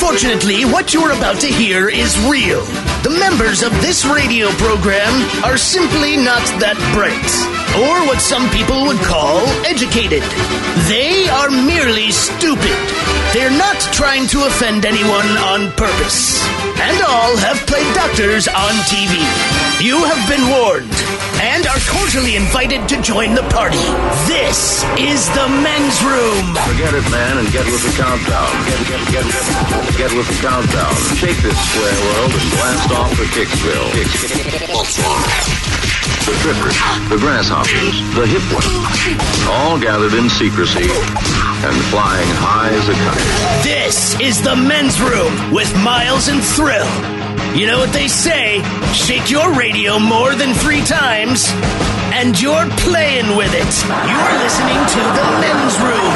Unfortunately, what you're about to hear is real. The members of this radio program are simply not that bright, or what some people would call educated. They are merely stupid. They're not trying to offend anyone on purpose. And all have played doctors on TV. You have been warned and are cordially invited to join the party. This is the men's room. Forget it, man, and get with the countdown. Get with the countdown. Shake this square world and blast off for Kicksville. The drifters, the grasshoppers, the hip ones, all gathered in secrecy and flying high as a kite. This is the men's room with Miles and Thrill. You know what they say, shake your radio more than 3 times, and you're playing with it. You're listening to the men's room.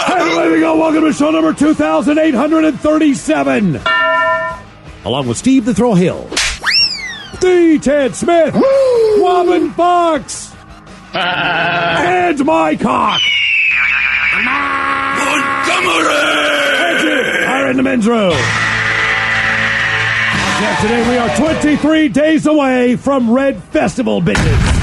Hey, away we go. Welcome to show number 2,837. Along with Steve the Thrill Hill, D. Ted Smith, Robin Fox, and my cock, Montgomery, are in the men's room. Yeah, today we are 23 days away from Red Festival, bitches.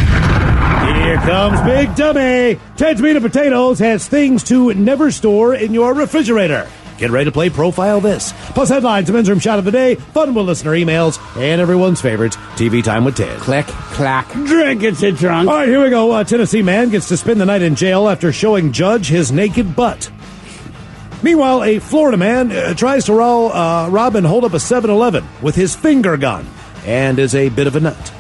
Here comes Big Dummy. Ted's Meat and Potatoes has things to never store in your refrigerator. Get ready to play Profile This. Plus headlines, the men's room shot of the day, fun with listener emails, and everyone's favorite, TV Time with Ted. Click, clack. Drink it, sit drunk. All right, here we go. Tennessee man gets to spend the night in jail after showing judge his naked butt. Meanwhile, a Florida man tries to rob and hold up a 7-Eleven with his finger gun and is a bit of a nut.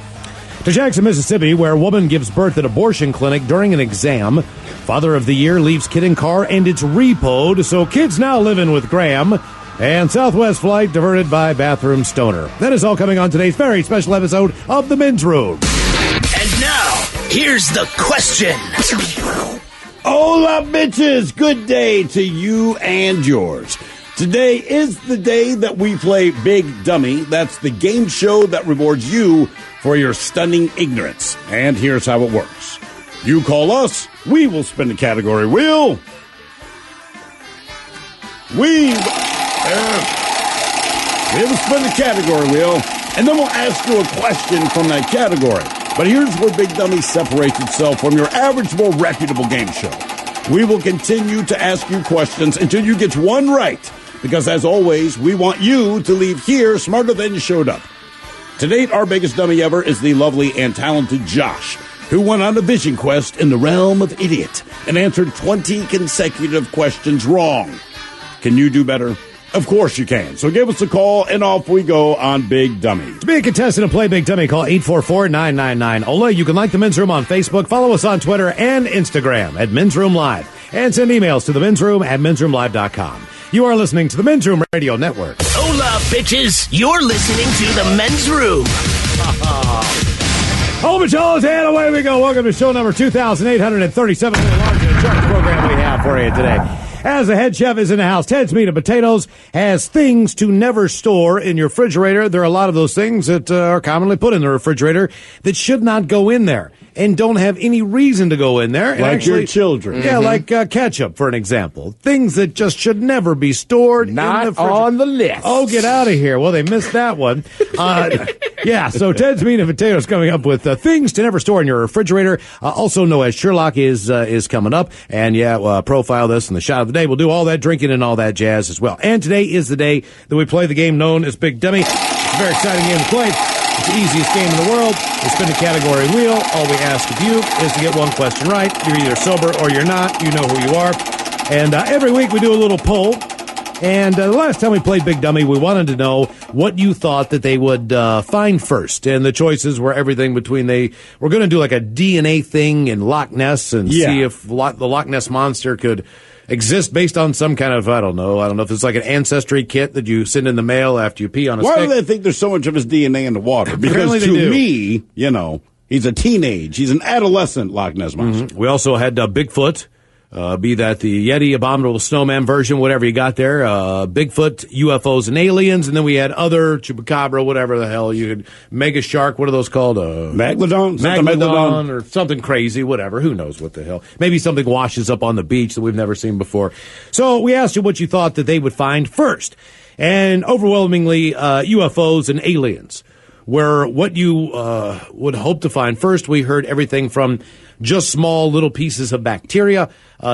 To Jackson, Mississippi, where a woman gives birth at abortion clinic during an exam. Father of the year leaves kid in car and it's repoed, so kid's now living with Graham. And Southwest flight diverted by bathroom stoner. That is all coming on today's very special episode of The Men's Room. And now, here's the question. Hola, bitches. Good day to you and yours. Today is the day that we play Big Dummy. That's the game show that rewards you for your stunning ignorance. And here's how it works. You call us, we will spin the category wheel. We will spin the category wheel, and then we'll ask you a question from that category. But here's where Big Dummy separates itself from your average, more reputable game show. We will continue to ask you questions until you get one right, because as always, we want you to leave here smarter than you showed up. To date, our biggest dummy ever is the lovely and talented Josh, who went on a vision quest in the realm of idiot and answered 20 consecutive questions wrong. Can you do better? Of course you can. So give us a call, and off we go on Big Dummy. To be a contestant and play Big Dummy, call 844-999-OLA. You can like the Men's Room on Facebook, follow us on Twitter and Instagram at Men's Room Live, and send emails to the Men's Room at mensroomlive.com. You are listening to the Men's Room Radio Network. Hola, bitches. You're listening to the men's room. Hold y'all, and away we go. Welcome to show number 2,837, the largest charts program we have for you today. As the head chef is in the house, Ted's Meat and Potatoes has things to never store in your refrigerator. There are a lot of those things that are commonly put in the refrigerator that should not go in there and don't have any reason to go in there. And like actually, your children. Yeah, like ketchup, for an example. Things that just should never be stored in the refrigerator. Not on the list. Oh, get out of here. Well, they missed that one. Yeah, so Ted's Meat and Potatoes coming up with things to never store in your refrigerator. Also known as Sherlock is coming up. And Profile This and the shot of the day. We'll do all that drinking and all that jazz as well. And today is the day that we play the game known as Big Dummy. It's a very exciting game to play. It's the easiest game in the world. We spin the category wheel. All we ask of you is to get one question right. You're either sober or you're not. You know who you are. And every week we do a little poll. And the last time we played Big Dummy, we wanted to know what you thought that they would find first. And the choices were everything between we're going to do like a DNA thing in Loch Ness and see if the Loch Ness Monster could exist based on some kind of, I don't know if it's like an ancestry kit that you send in the mail after you pee on a stick. Why do they think there's so much of his DNA in the water? Because to me, he's a teenage, he's an adolescent Loch Ness Monster. Mm-hmm. We also had Bigfoot. Be that the Yeti, Abominable Snowman version, whatever you got there, Bigfoot, UFOs, and aliens, and then we had other Chupacabra, whatever the hell you could, Mega Shark, what are those called? Megalodon, or something crazy, whatever. Who knows what the hell? Maybe something washes up on the beach that we've never seen before. So we asked you what you thought that they would find first, and overwhelmingly UFOs and aliens were what you would hope to find first. We heard everything from just small little pieces of bacteria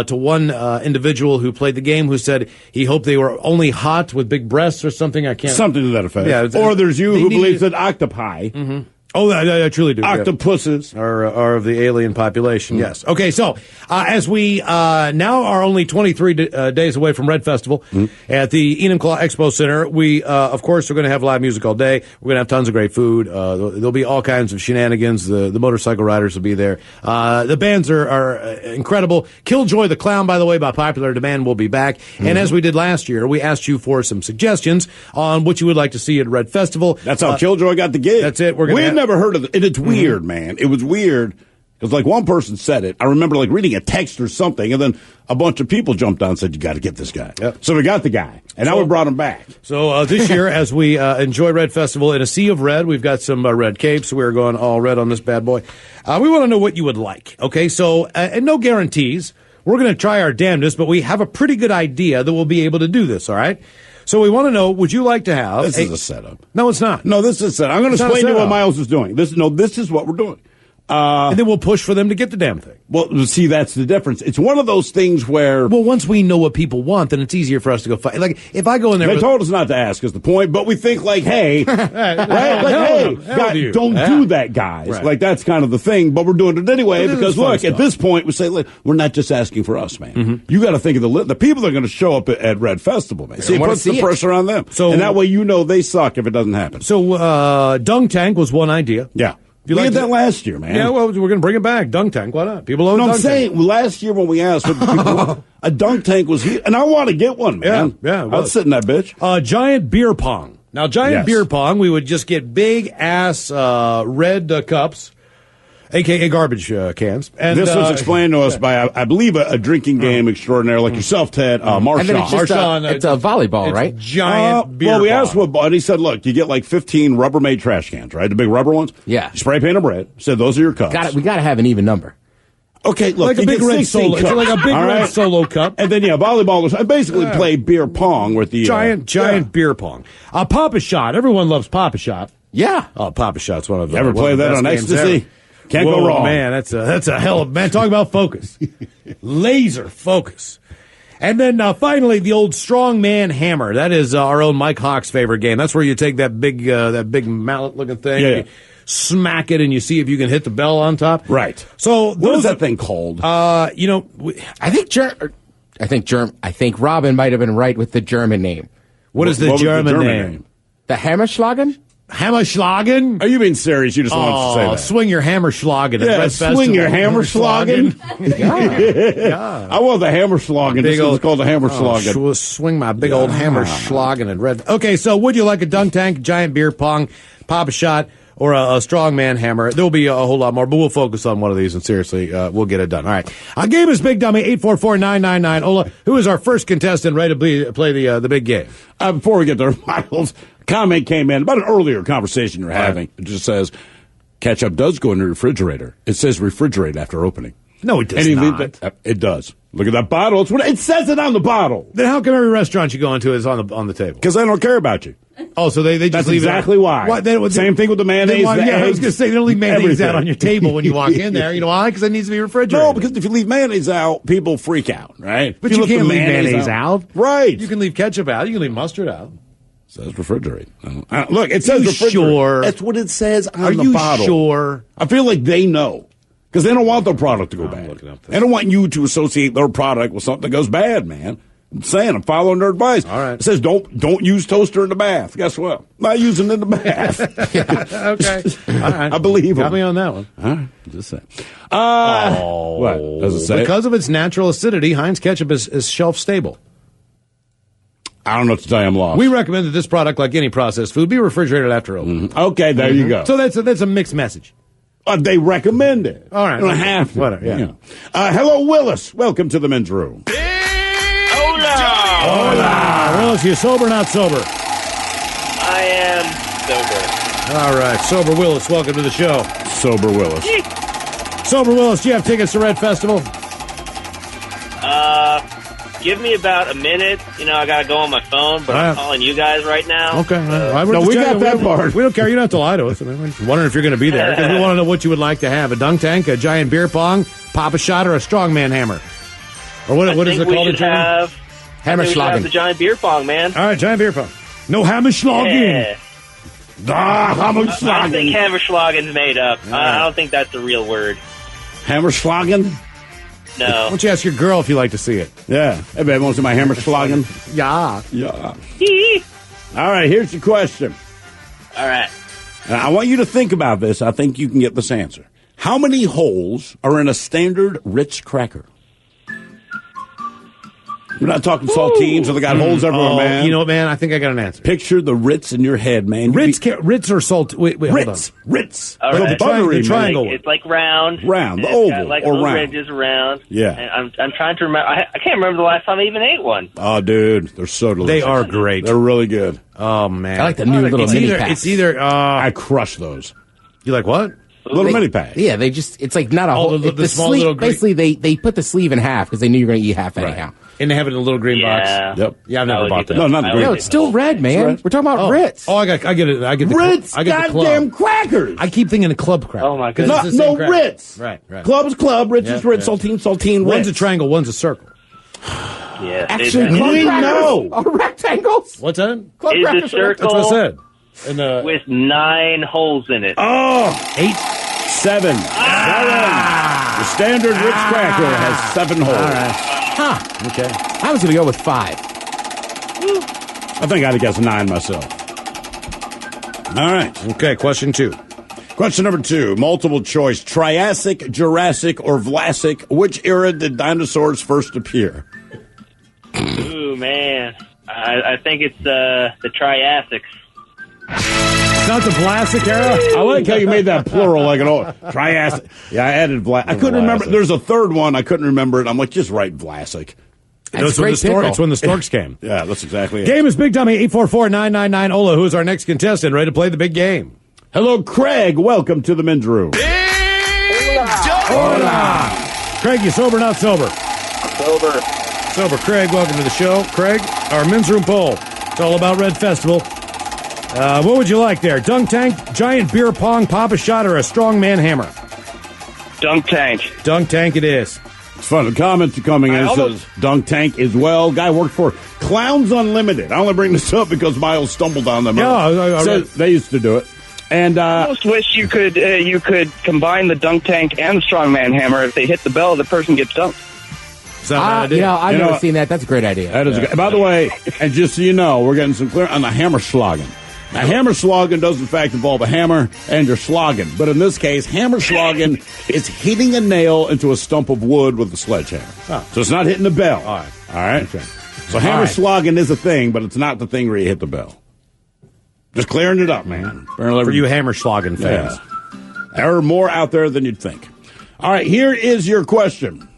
to one individual who played the game who said he hoped they were only hot with big breasts or something. I can't. Something to that effect. Yeah, or there's you who believes that octopi. Mm-hmm. Oh, I truly do. Octopuses are of the alien population. Yes. Okay. So as we now are only 23 days away from Red Festival at the Enumclaw Expo Center, we of course are going to have live music all day. We're going to have tons of great food. There'll be all kinds of shenanigans. The motorcycle riders will be there. The bands are incredible. Killjoy the Clown, by the way, by popular demand, will be back. And as we did last year, we asked you for some suggestions on what you would like to see at Red Festival. That's how Killjoy got the gig. That's it. We're going never heard of it. It's weird, man. It was weird because, like, one person said it. I remember, like, reading a text or something, and then a bunch of people jumped on and said, you got to get this guy. Yep. So we got the guy, and now we brought him back. So this year, as we enjoy Red Festival in a sea of red, we've got some red capes. We're going all red on this bad boy. We want to know what you would like, okay? So, and no guarantees. We're going to try our damnedest, but we have a pretty good idea that we'll be able to do this, all right? So we want to know, would you like to have... This is a setup. No, it's not. No, this is a setup. I'm going to explain to you what Miles is doing. This is what we're doing. And then we'll push for them to get the damn thing. Well, see, that's the difference. It's one of those things where... Well, once we know what people want, then it's easier for us to go fight. Like, if I go in there... They told us not to ask is the point, but we think like, hey, right? Like, hey, don't do that, guys. Right. Like, that's kind of the thing, but we're doing it anyway because, look, at this point, we say, look, we're not just asking for us, man. Mm-hmm. You got to think of the people that are going to show up at Red Festival, man. See, it puts the pressure on them. So, and that way you know they suck if it doesn't happen. So, Dung Tank was one idea. Yeah. We did that last year, man. Yeah, well, we're going to bring it back. Dunk tank, why not? People love dunk tank. I'm saying, last year when we asked what people want, a dunk tank was here, and I want to get one, man. Yeah. I'll sit in that bitch. Giant beer pong. Now, beer pong, we would just get big-ass red cups, a.k.a. garbage cans. And this was explained to us by, I believe, a drinking game extraordinaire like yourself, Ted, Marshawn. It's a volleyball, right? Giant beer Well, we pong. asked what, and he said, look, you get like 15 Rubbermaid trash cans, right? The big rubber ones? Yeah. You spray paint them red. Said those are your cups. We got to have an even number. Okay, look, like a big red solo. It's like a big red solo cup. And then, volleyballers. I basically play beer pong with the... Giant beer pong. Papa Shot. Everyone loves Papa Shot. Yeah. Oh, Papa Shot's one of the... You ever play that on ecstasy? Can't go wrong. Man, that's a hell of... Man, talk about focus. Laser focus. And then finally, the old strongman hammer. That is our own Mike Hawk's favorite game. That's where you take that big mallet-looking thing, yeah. you smack it, and you see if you can hit the bell on top. Right. So what is that thing called? I think Robin might have been right with the German name. What is the German name? The Hammerschlagen? Hammerschlagen? Are you being serious? You just want us to say that. Swing your Hammerschlagen. Yeah, swing your Hammerschlagen. Yeah. I want the Hammerschlagen. It's called the Hammerschlagen. Swing my big old Hammerschlagen at Red. Okay, so would you like a dunk tank, giant beer pong, Papa Shot, or a strongman hammer? There will be a whole lot more, but we'll focus on one of these, and seriously, we'll get it done. All right. Our game is Big Dummy, 844-999. Ola, who is our first contestant ready to play the big game? Before we get there, Miles, comment came in about an earlier conversation you're having. It just says, ketchup does go in the refrigerator. It says refrigerate after opening. No, it does not. It does. Look at that bottle. It says it on the bottle. Then how come every restaurant you go into is on the table? Because they don't care about you. Oh, so they just That's leave exactly it why. Same thing with the mayonnaise. I was going to say, they don't leave mayonnaise out on your table when you walk in there. You know why? Because it needs to be refrigerated. No, because if you leave mayonnaise out, people freak out, right? But you can't leave mayonnaise out. Right. You can leave ketchup out. You can leave mustard out. It says refrigerate. Look, it says refrigerate. Sure? That's what it says on Are the you bottle. Sure? I feel like they know. Because they don't want their product to go bad. They don't want you to associate their product with something that goes bad, man. I'm saying, I'm following their advice. All right. It says don't use toaster in the bath. Guess what? Not using it in the bath. Okay. All right. I believe them. Got me on that one. All right. Just saying. What? Does it say? Because of its natural acidity, Heinz ketchup is shelf stable. I don't know what to tell you. I'm lost. We recommend that this product, like any processed food, be refrigerated after opening. Okay, there you go. So that's a mixed message. They recommend it. All right. You don't have to. Whatever, yeah. You know. Hello, Willis. Welcome to the men's room. Hola. Willis, you sober or not sober? I am sober. All right. Sober Willis, welcome to the show. Sober Willis. Sober Willis, do you have tickets to Red Festival? Give me about a minute. You know, I got to go on my phone, but I'm calling you guys right now. Okay. No, we got that part. We don't care. You don't have to lie to us. I mean, we're just wondering if you're going to be there because we want to know what you would like to have. A dunk tank, a giant beer pong, pop a shot, or a strongman hammer? Or what is it called? Hammerschlagen. The giant beer pong, man. All right, giant beer pong. No Hammerschlagen. Yeah. I think Hammerschlagen's made up. I don't think that's a real word. Hammerschlagen? No. Why don't you ask your girl if you'd like to see it? Yeah. Hey, babe, want to see my Hammerschlagen? Yeah. All right, here's your question. All right. And I want you to think about this. I think you can get this answer. How many holes are in a standard Ritz cracker? We're not talking saltines, so they got holes everywhere, man. You know what, man? I think I got an answer. Picture the Ritz in your head, man. Ritz or salt? Wait, Ritz. All right. The triangle. It's like round. Round, the It's oval, got like or little round. ridges around. Yeah. And I'm trying to remember. I can't remember the last time I even ate one. Oh, dude, they're so delicious. They are great. They're really good. Oh, man. I like the new little mini packs. It's either. I crush those. You like what? Little mini packs. Yeah, they just, it's like not a whole. the small sleeve, little green- basically, they put the sleeve in half because they knew you were going to eat half anyhow. And they have it in a little green box. Yep. Yeah, I've never bought that. No, not the green. No, it's still red, man. red. We're talking about Ritz. Oh, I get it. I get the Ritz I get the goddamn club. crackers. I keep thinking of club cracker. Oh, my 'Cause goodness. it's the same cracker. Ritz. Right. Club's club, Ritz is Yeah, Ritz, yeah. saltine, Ritz. One's a triangle, one's a circle. Yeah. Actually, Is club we crackers know. are rectangles. What's that? Club a crackers are circle That's what I said. And with 9 holes in it. Oh, 8. 7. 7. The standard Ritz cracker has 7 holes. All right. Huh. Okay. I was going to go with 5. I think I'd have guessed 9 myself. All right. Okay, question 2. Question number 2, multiple choice. Triassic, Jurassic, or Vlasic, which era did dinosaurs first appear? Ooh, man. I think it's the Triassics. It's not the Vlasic era? I like how you made that plural like an old Triassic. Yeah, I added Vlasic. I couldn't remember. There's a third one. I couldn't remember it. I'm like, just write Vlasic. That's a great pickle. It's when the storks came. Yeah, that's exactly it. Game is Big Dummy, 844-999-OLA. Who is our next contestant? Ready to play the big game? Hello, Craig. Welcome to the men's room. Hola. Craig, you sober, not sober? Sober. Sober. Craig, welcome to the show. Craig, our men's room poll. It's all about Red Festival. What would you like there? Dunk tank, giant beer pong, pop a shot, or a strongman hammer? Dunk tank. Dunk tank it is. It's fun. The comments are coming in. It says Dunk Tank as well. Guy worked for Clowns Unlimited. I only bring this up because Miles stumbled on them. Yeah, I Says they used to do it. And I almost wish you could combine the dunk tank and the strongman hammer. If they hit the bell, the person gets dunked. Is that an idea? You know, I've You know never what? seen that. That's a great idea. that is a good, by the way, and just so you know, we're getting some clear on the Hammerschlagen. Now, Hammerschlagen does in fact involve a hammer and you're slogging, but in this case, Hammerschlagen is hitting a nail into a stump of wood with a sledgehammer. Oh. So it's not hitting the bell. All right. All right. Okay. So Hammerschlagen is a thing, but it's not the thing where you hit the bell. Just clearing it up, man. For you Hammerschlagen fans. Yeah. There are more out there than you'd think. All right, here is your question.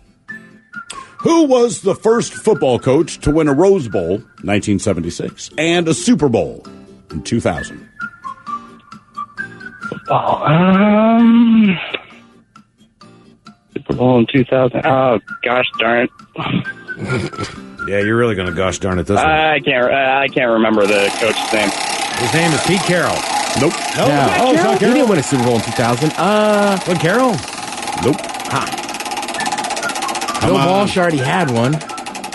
Who was the first football coach to win a Rose Bowl, 1976, and a Super Bowl in 2000? Super Bowl in 2000. Oh, gosh darn it. Yeah, you're really going to gosh darn it this one. I can't remember the coach's name. His name is Pete Carroll. Nope. No, Yeah. oh, it's not He Carroll. didn't win a Super Bowl in 2000. What, Carroll? Nope. Bill Walsh already had one.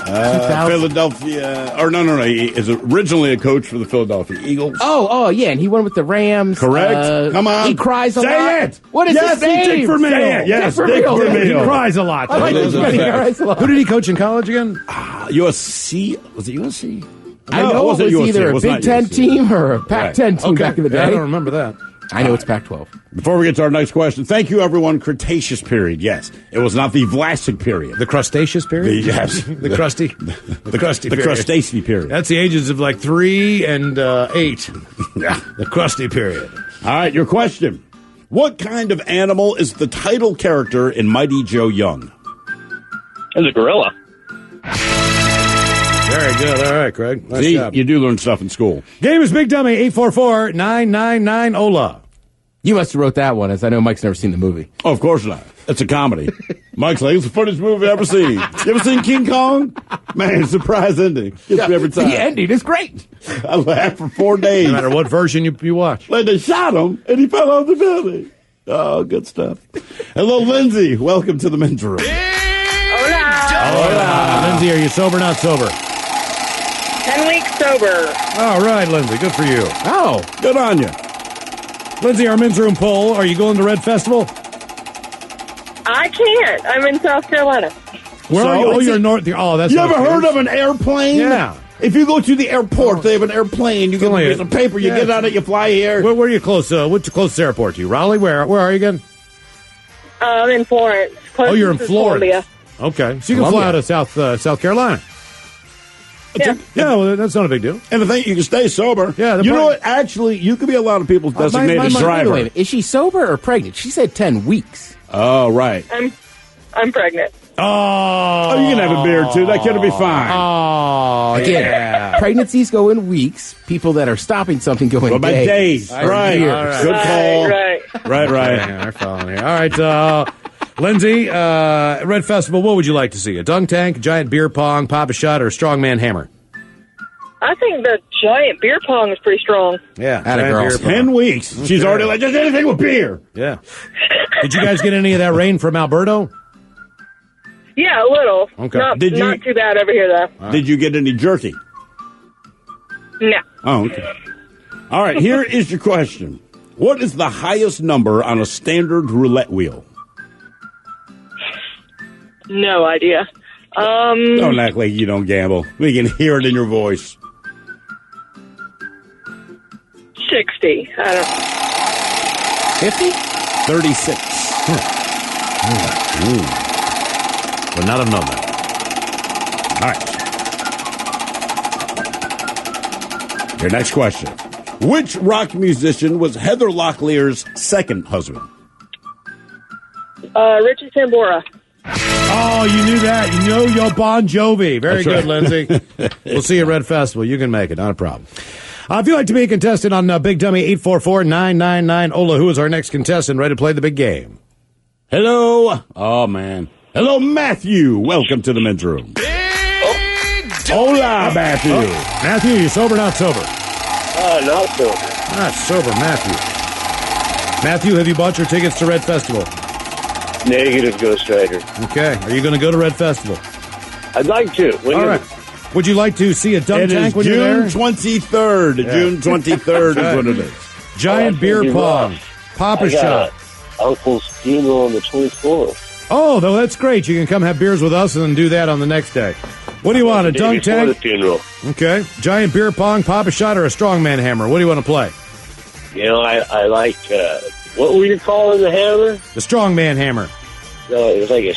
2000. Philadelphia, or no. He is originally a coach for the Philadelphia Eagles. Oh, yeah, and he won with the Rams. Correct. Come on. He cries a Say lot. it. What is Yes, his name? Dick Vermeil. Say it. Yes, Dick Dick Vermeil. Vermeil. He cries a lot. I like Those Dick are Vermeil. He facts. cries a lot. Who did he coach in college again? USC? Was it USC? I No, know it was wasn't USC. either It a was Big not Ten USC. team or a Pac-10 team back in the Yeah, I day. don't remember that. I know it's Pac-12. Before we get to our next question, thank you, everyone. Cretaceous period. Yes, it was not the Vlasic period. The Crustaceous period? Yes. The crusty The period. Crustacea period. That's the ages of like 3 and 8. Yeah. The crusty period. All right, your question. What kind of animal is the title character in Mighty Joe Young? It's a gorilla. Very good. All right, Craig. Nice See, job. you do learn stuff in school. Game is Big Dummy, 844-999-OLA. You must have wrote that one, as I know Mike's never seen the movie. Oh, of course not. It's a comedy. Mike's like, it's the funniest movie I've ever seen. You ever seen King Kong? Man, surprise ending. Gets me every time. The ending is great. I laughed for 4 days. No matter what version you watch. Like they shot him, and he fell off the building. Oh, good stuff. Hello, Lindsay. Welcome to the men's room. Hola. Lindsay, are you sober or not sober? 10 weeks sober. All right, Lindsay. Good for you. Oh. Good on you. Lindsay, our men's room poll. Are you going to Red Festival? I can't. I'm in South Carolina. Where are you? Oh, you're north. Oh, that's You not ever heard close. of an airplane? Yeah. If you go to the airport, they have an airplane. You get a only piece of paper, you yeah. get on it, you fly here. Where are you close? What's the closest airport to you? Raleigh? Where are you again? I'm in Florence. Oh, you're in Closest is Florida. Columbia. Okay, so you can fly out of South Carolina. Yeah. Yeah, well, that's not a big deal. And the thing, you can stay sober. Yeah, you know what? Actually, you could be a lot of people's designated Wait a driver. minute. Is she sober or pregnant? She said 10 weeks. Oh, right. I'm pregnant. Oh, you can have a beer, too. That kid'll be fine. Oh, Again, yeah. pregnancies go in weeks. People that are stopping something go in Go by days. Right. Years. All right. Good call. Right. Right. Yeah, they're following here. All right, Lindsay, Red Festival, what would you like to see? A dunk tank, giant beer pong, pop a shot, or a strongman hammer? I think the giant beer pong is pretty strong. Yeah, Atta giant girl. beer pong. 10 weeks. She's already like, just anything with beer. Yeah. Did you guys get any of that rain from Alberto? Yeah, a little. Okay. Not Did you- not too bad over here, though. Did you get any jerky? No. Oh, okay. All right, here is your question. What is the highest number on a standard roulette wheel? No idea. Don't act like you don't gamble. We can hear it in your voice. 60. I don't 50? 36. Would not have known that. All right. Your next question. Which rock musician was Heather Locklear's second husband? Richie Sambora. Oh, you knew that. You know your Bon Jovi. Very That's good, right. Lindsay. We'll see you at Red Festival. You can make it. Not a problem. If you'd like to be a contestant on Big Dummy, 844-999-OLA, who is our next contestant ready to play the big game? Hello. Oh, man. Hello, Matthew. Welcome to the men's room. Hola, Matthew. Matthew, you sober or not sober? Not sober. Not sober, Matthew. Matthew, have you bought your tickets to Red Festival? Negative, Ghostwriter. Okay. Are you going to go to Red Festival? I'd like to. All right. Would you like to see a dunk It tank is when you're June there? 23rd. Yeah. June 23rd is what it is. Giant beer pong. Pop a shot. Uncle's funeral on the 24th. Oh, though, that's great. You can come have beers with us and then do that on the next day. What do you want, a dunk Before the tank? funeral. Okay. Giant beer pong, pop a shot, or a strongman hammer? What do you want to play? You know, I like, what were you calling the hammer? The strongman hammer. No, it was like a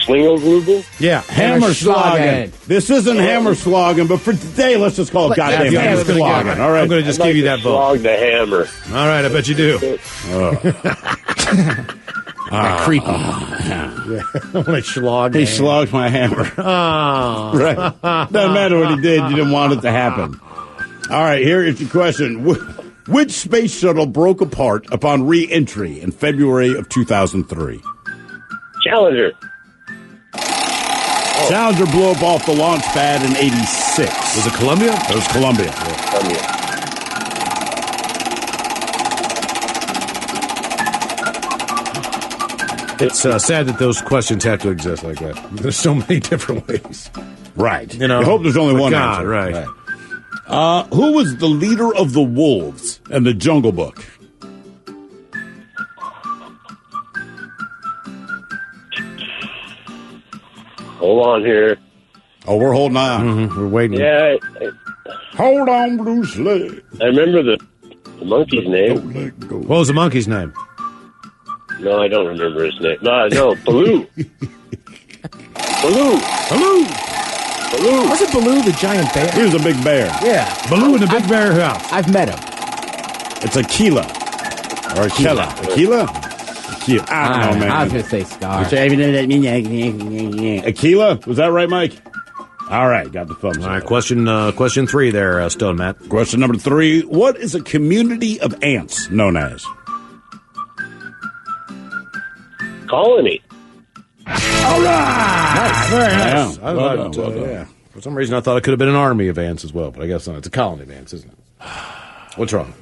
Slingerglubel. Yeah. Hammer slogging. This isn't hammer slogging, but for today, let's just call it goddamn Matthew, I'm hammer just gonna slogging. give- All right. I'm going to just I'd give you like that to vote. slog the hammer. All right, I bet you do. Creepy. Only schlog. He slogged my hammer. Oh. Right. Doesn't matter what he did. You didn't want it to happen. All right, here is your question. Which space shuttle broke apart upon re-entry in February of 2003? Challenger. Challenger blew up off the launch pad in 86. Was it Columbia? It was Columbia. It's sad that those questions have to exist like that. There's so many different ways. Right. You know, I hope there's only but one God, answer. right. Who was the leader of the wolves in the Jungle Book? Hold on here. Oh, we're holding on. We're waiting. Yeah, Hold on, Bruce Lee. I remember the monkey's name. Don't let go. What was the monkey's name? No, I don't remember his name. No, Baloo. Baloo. Baloo. Baloo. Wasn't Baloo the giant bear? He was a big bear. Yeah. Baloo in the Big Bear House. I've met him. It's Aquila. Or Aquila? Aquila? I don't know, man. I was going to say Scar. Aquila? Was that right, Mike? All right, got the thumbs All up. right, question 3 there, Stone Matt. Question number 3. What is a community of ants known as? Colony. All right! Nice. Very nice. Yeah. I Well thought, done. yeah. For some reason, I thought it could have been an army of ants as well, but I guess not. It's a colony of ants, isn't it? What's wrong?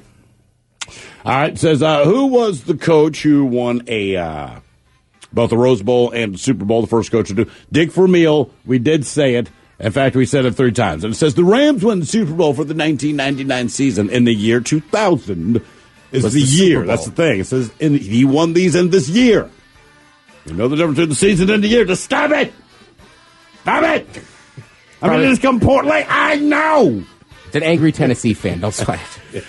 All right, it says, who was the coach who won both the Rose Bowl and the Super Bowl, the first coach to do? Dick Vermeil, we did say it. In fact, we said it 3 times. And it says, the Rams won the Super Bowl for the 1999 season in the year 2000 is the year. That's the thing. It says, he won these in this year. You know the difference between the season and the year. Just stop it! Stop it! I mean, it's completely, I know! It's an angry Tennessee fan. Don't sweat it.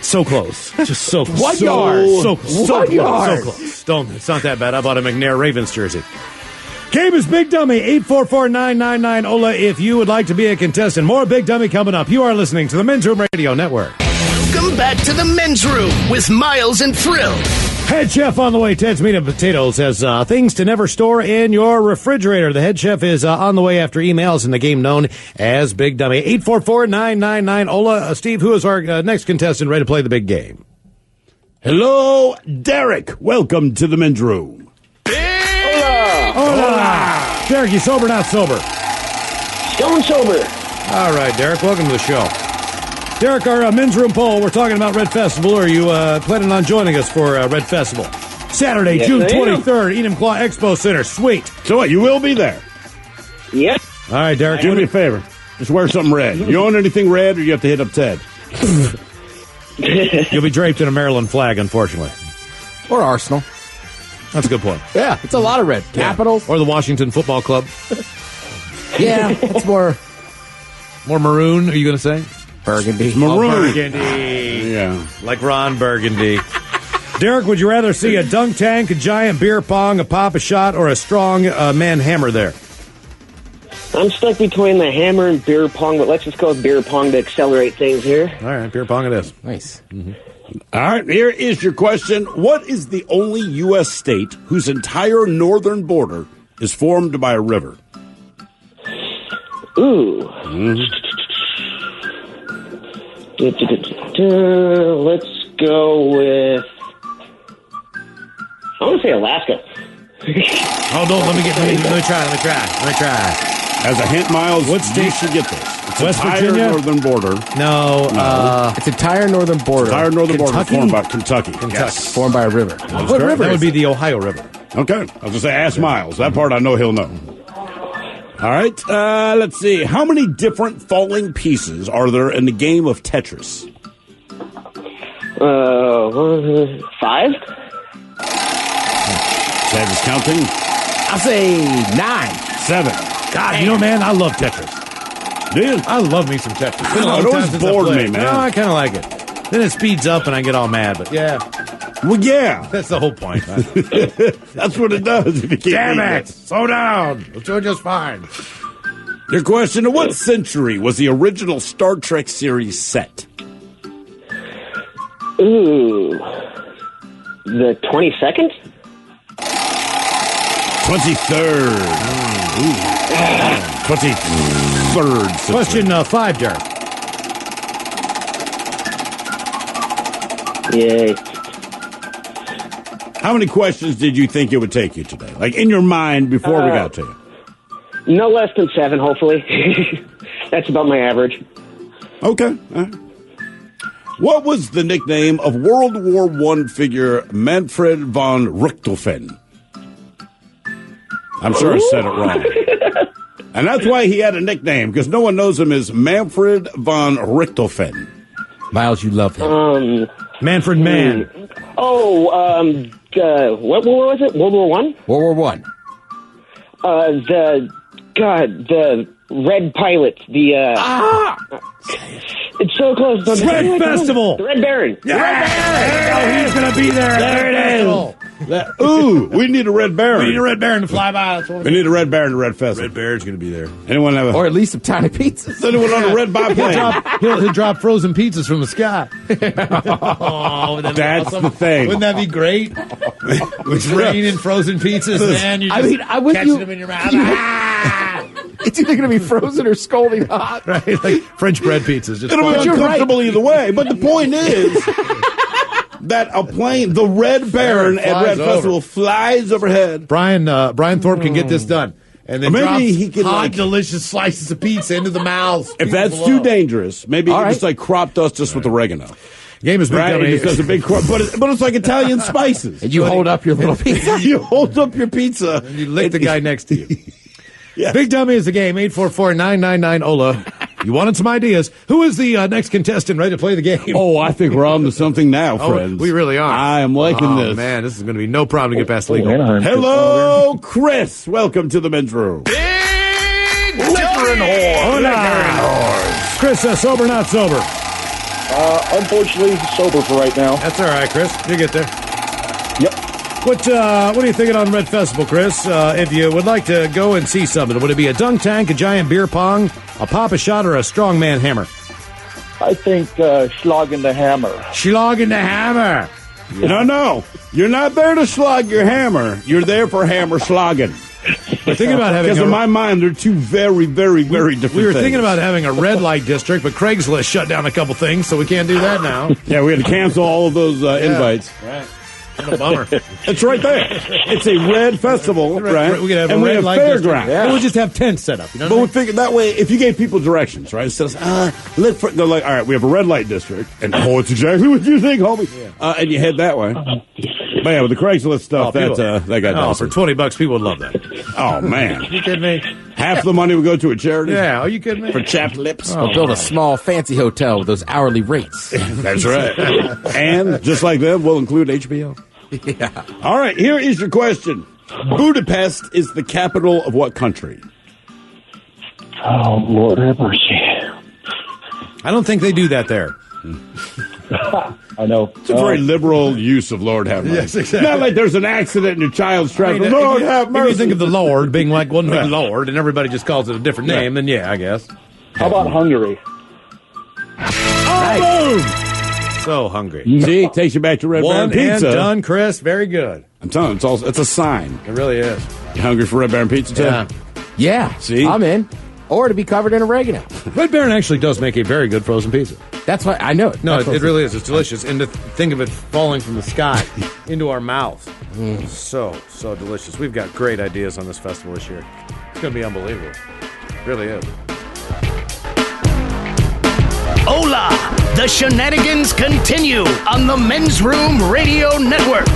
So close. Just so close. 1 yard. So close. So 1 close. yard. So close. It's not that bad. I bought a McNair Ravens jersey. Game is Big Dummy, 844-999-OLA if you would like to be a contestant. More Big Dummy coming up. You are listening to the Men's Room Radio Network. Welcome back to the Men's Room with Miles and Thrill. Head chef on the way. Ted's Meat and Potatoes has things to never store in your refrigerator. The head chef is on the way after emails in the game known as Big Dummy. 844-999-OLA. Steve, who is our next contestant ready to play the big game? Hello, Derek. Welcome to the Men's Room. Hola. Derek, you sober, not sober? Stone sober. All right, Derek, welcome to the show. Derek, our men's room poll, we're talking about Red Festival. Are you planning on joining us for Red Festival? Saturday, Yes, June I am. 23rd, Enum Claw Expo Center. Sweet. So what, you will be there? Yep. All right, Derek. Do me a favor. Just wear something red. You own anything red, or you have to hit up Ted? You'll be draped in a Maryland flag, unfortunately. Or Arsenal. That's a good point. Yeah, it's a lot of red. Capitals. Or the Washington Football Club. Yeah, it's more More maroon, are you going to say? burgundy. Maroon. Burgundy. Yeah. Like Ron Burgundy. Derek, would you rather see a dunk tank, a giant beer pong, a pop a shot, or a strong man hammer there? I'm stuck between the hammer and beer pong, but let's just go with beer pong to accelerate things here. All right, beer pong it is. Nice. All right, here is your question. What is the only U.S. state whose entire northern border is formed by a river? Ooh. Let's go with... I want to say Alaska. Oh, no, let me try. As a hint, Miles, What state? you should get this. It's West entire Virginia? northern border. No, It's entire northern border. Entire northern border Kentucky? formed by Kentucky. Kentucky. Yes. formed by a river. What river? that would is be it? the Ohio River. Okay. I was going to say, ask Miles. That part I know he'll know. All right. Let's see. How many different falling pieces are there in the game of Tetris? 5? Ted is counting. I'll say 9. 7. God, you know, man, I love Tetris. Do you? I love me some Tetris. It's been a long It always time since I bored played. me, man. No, I kind of like it. Then it speeds up and I get all mad, but yeah, Well, yeah. that's the whole point. That's what it does. If you keep Damn reading it! Slow down. We're doing just fine. Your question, in what century was the original Star Trek series set? Ooh. The 22nd? 23rd. 23rd century. Question 5, Derek. Yay. How many questions did you think it would take you today? Like in your mind before we got to you? No less than 7, hopefully. That's about my average. Okay. All right. What was the nickname of World War I figure Manfred von Richthofen? I'm sure I said it wrong. And that's why he had a nickname, because no one knows him as Manfred von Richthofen. Miles, you love him. Manfred Mann. What war was it? World War One? World War I. The Red Pilot. It's so close. Red Festival. The Red Baron. Yeah. He's going to be there. There it is. We need a Red Baron. We need a Red Baron to fly by. We need a Red Baron to Red Festival. Red Baron's going to be there. Anyone have Or at least some tiny pizzas. anyone on a red biplane? He'll drop frozen pizzas from the sky. That's awesome? the thing. Wouldn't that be great? It's raining frozen pizzas, man. You're just I'm with catching you. them in your mouth. It's either going to be frozen or scalding hot. Right? Like French bread pizzas. Just It'll be flying. uncomfortable either way. But the point is that a plane, the Red Baron at flies Red over. Festival, flies overhead. Brian Thorpe can get this done. And then Or maybe drops he can, hot, like- delicious slices of pizza into the mouths. If that's too dangerous, maybe All right. just like crop dust just with oregano. Game is big Right? dummy. It just does a big crop. But it's like Italian spices. And you hold up your little pizza. You hold up your pizza. You lick the guy next to you. Yeah. Big Dummy is the game. 844-999-OLA. You wanted some ideas. Who is the next contestant ready to play the game? Oh, I think we're on to something now, friends. we really are. I am liking this. Man, this is going to be no problem to get past legal. Hello, Chris. Welcome to the men's room. Big Liquor and Hola. Chris, sober, not sober? Unfortunately, sober for right now. That's all right, Chris. You get there. Yep. What are you thinking on Red Festival, Chris? If you would like to go and see something, would it be a dunk tank, a giant beer pong, a pop-a-shot, or a strongman hammer? I think Schlagen the Hammer. Schlagen the hammer. No. You're not there to slog your hammer. You're there for hammer slogging. We're thinking about having Because in my mind, they're two very, very, very different we were things. thinking about having a red light district, but Craigslist shut down a couple things, so we can't do that now. Yeah, we had to cancel all of those invites. Right. What a bummer. It's right there. It's a red festival, right? We could have and a we red have light fairgrounds. district. And we'll just have tents set up. You know But what I we mean? figured that way, if you gave people directions, right? Instead of, look for, they're like, all right, we have a red light district. And, it's exactly what you think, homie. And you head that way. But yeah, with the Craigslist stuff, that got done. for $20, people would love that. Oh, man. You kidding me? Half the money would go to a charity. Yeah, are you kidding me? For chapped lips. Or build a small fancy hotel with those hourly rates. That's right. And just like them, we'll include HBO. Yeah. All right, here is your question. Budapest is the capital of what country? Oh, Lord have mercy. I don't think they do that there. I know. It's a very liberal use of Lord have mercy. Yes, exactly. Not like there's an accident and your child's trapped. Lord have If mercy. you think of the Lord being like one big Lord and everybody just calls it a different name, then yeah, I guess. How about Hungary? Boom! So hungry. See, takes you back to Red Baron One and Pizza. done, Chris. Very good. I'm telling you, it's a sign. It really is. You hungry for Red Baron Pizza, too? Yeah. Yeah. See? I'm in. Or to be covered in oregano. Red Baron actually does make a very good frozen pizza. That's why I know it. No, That's it what- really is. It's delicious. And to think of it falling from the sky into our mouths. So delicious. We've got great ideas on this festival this year. It's going to be unbelievable. It really is. Hola! The shenanigans continue on the Men's Room Radio Network.